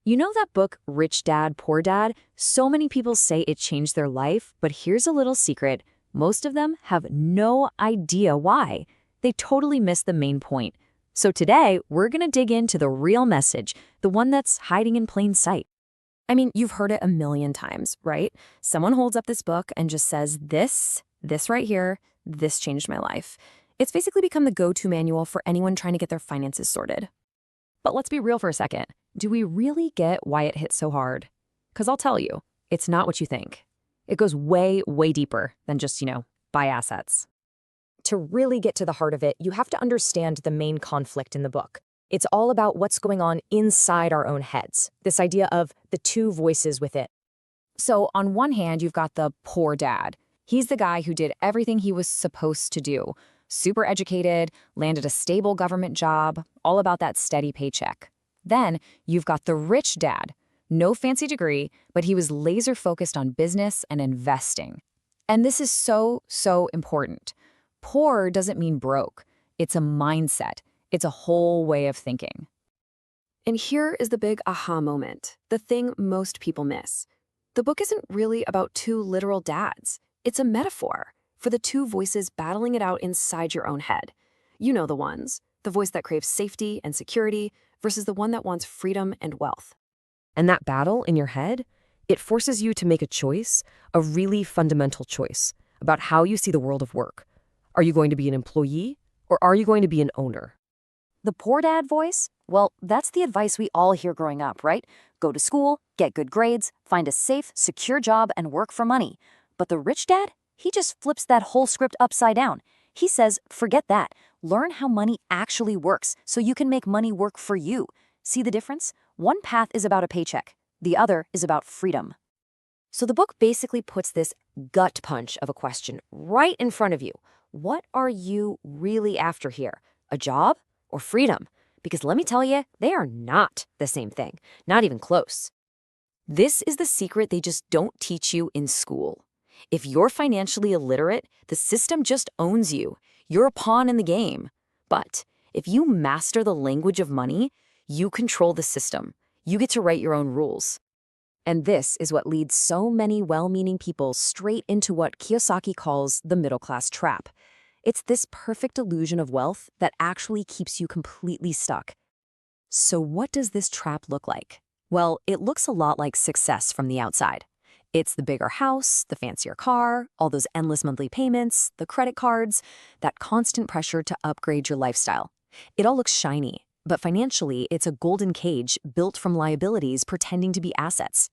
You know that book, Rich Dad, Poor Dad? So many people say it changed their life, but here's a little secret. Most of them have no idea why. They totally miss the main point. So today, we're going to dig into the real message, the one that's hiding in plain sight. I mean, you've heard it a million times, right? Someone holds up this book and just says, this right here, this changed my life. It's basically become the go-to manual for anyone trying to get their finances sorted. But let's be real for a second. Do we really get why it hits so hard? Because I'll tell you, it's not what you think. It goes way, way deeper than just, buy assets. To really get to the heart of it, you have to understand the main conflict in the book. It's all about what's going on inside our own heads, this idea of the two voices within. So on one hand, you've got the poor dad. He's the guy who did everything he was supposed to do. Super educated, landed a stable government job, all about that steady paycheck. Then you've got the rich dad. No fancy degree, but he was laser focused on business and investing. And this is so, so important. Poor doesn't mean broke. It's a mindset. It's a whole way of thinking. And here is the big aha moment, the thing most people miss. The book isn't really about two literal dads. It's a metaphor for the two voices battling it out inside your own head. You know the ones, the voice that craves safety and security versus the one that wants freedom and wealth. And that battle in your head, it forces you to make a choice, a really fundamental choice, about how you see the world of work. Are you going to be an employee, or are you going to be an owner? The poor dad voice? Well, that's the advice we all hear growing up, right? Go to school, get good grades, find a safe, secure job, and work for money. But the rich dad? He just flips that whole script upside down. He says, forget that. Learn how money actually works so you can make money work for you. See the difference? One path is about a paycheck. The other is about freedom. So the book basically puts this gut punch of a question right in front of you. What are you really after here? A job or freedom? Because let me tell you, they are not the same thing. Not even close. This is the secret they just don't teach you in school. If you're financially illiterate, the system just owns you. You're a pawn in the game. But if you master the language of money, you control the system. You get to write your own rules. And this is what leads so many well-meaning people straight into what Kiyosaki calls the middle-class trap. It's this perfect illusion of wealth that actually keeps you completely stuck. So what does this trap look like? Well, it looks a lot like success from the outside. It's the bigger house, the fancier car, all those endless monthly payments, the credit cards, that constant pressure to upgrade your lifestyle. It all looks shiny, but financially, it's a golden cage built from liabilities pretending to be assets.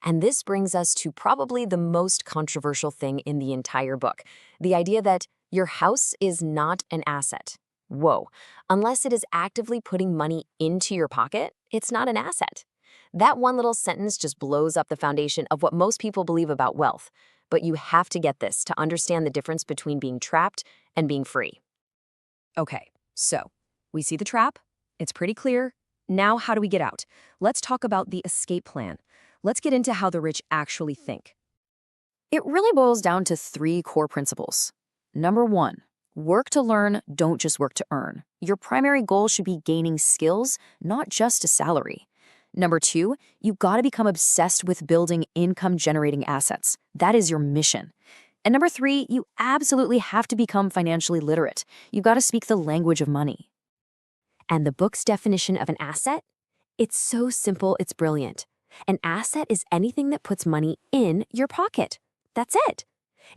And this brings us to probably the most controversial thing in the entire book, the idea that your house is not an asset. Whoa, unless it is actively putting money into your pocket, it's not an asset. That one little sentence just blows up the foundation of what most people believe about wealth. But you have to get this to understand the difference between being trapped and being free. Okay, so we see the trap. It's pretty clear. Now, how do we get out? Let's talk about the escape plan. Let's get into how the rich actually think. It really boils down to 3 core principles. Number 1, work to learn, don't just work to earn. Your primary goal should be gaining skills, not just a salary. Number 2, you've got to become obsessed with building income-generating assets. That is your mission. And number 3, you absolutely have to become financially literate. You've got to speak the language of money. And the book's definition of an asset? It's so simple, it's brilliant. An asset is anything that puts money in your pocket. That's it.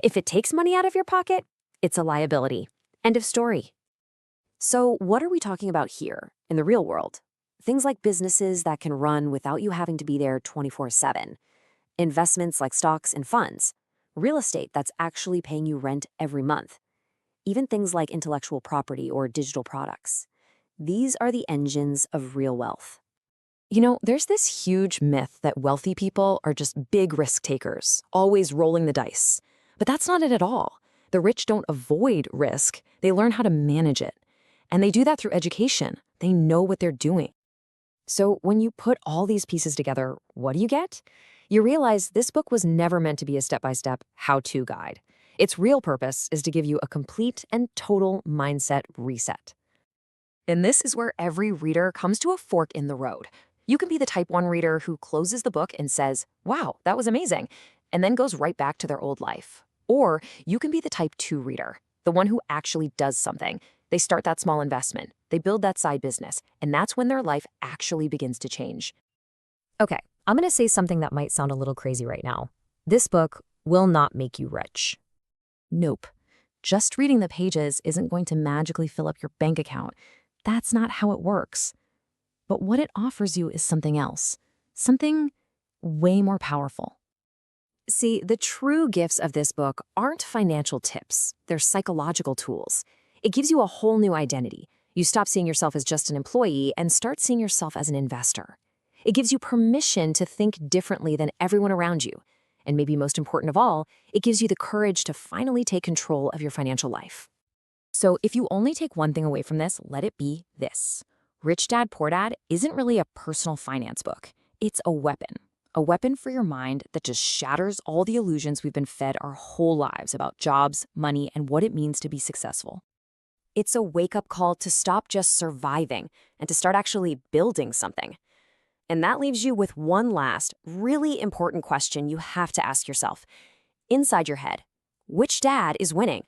If it takes money out of your pocket, it's a liability. End of story. So what are we talking about here in the real world? Things like businesses that can run without you having to be there 24/7. Investments like stocks and funds. Real estate that's actually paying you rent every month. Even things like intellectual property or digital products. These are the engines of real wealth. There's this huge myth that wealthy people are just big risk takers, always rolling the dice. But that's not it at all. The rich don't avoid risk. They learn how to manage it. And they do that through education. They know what they're doing. So when you put all these pieces together, what do you get? You realize this book was never meant to be a step-by-step how-to guide. Its real purpose is to give you a complete and total mindset reset. And this is where every reader comes to a fork in the road. You can be the type 1 reader who closes the book and says, wow, that was amazing, and then goes right back to their old life. Or you can be the type 2 reader, the one who actually does something. They start that small investment, they build that side business, and that's when their life actually begins to change. Okay, I'm going to say something that might sound a little crazy right now. This book will not make you rich. Nope. Just reading the pages isn't going to magically fill up your bank account. That's not how it works. But what it offers you is something else, something way more powerful. See, the true gifts of this book aren't financial tips, they're psychological tools. It gives you a whole new identity. You stop seeing yourself as just an employee and start seeing yourself as an investor. It gives you permission to think differently than everyone around you. And maybe most important of all, it gives you the courage to finally take control of your financial life. So if you only take one thing away from this, let it be this. Rich Dad, Poor Dad isn't really a personal finance book. It's a weapon for your mind that just shatters all the illusions we've been fed our whole lives about jobs, money, and what it means to be successful. It's a wake-up call to stop just surviving and to start actually building something. And that leaves you with one last, really important question you have to ask yourself. Inside your head, which dad is winning?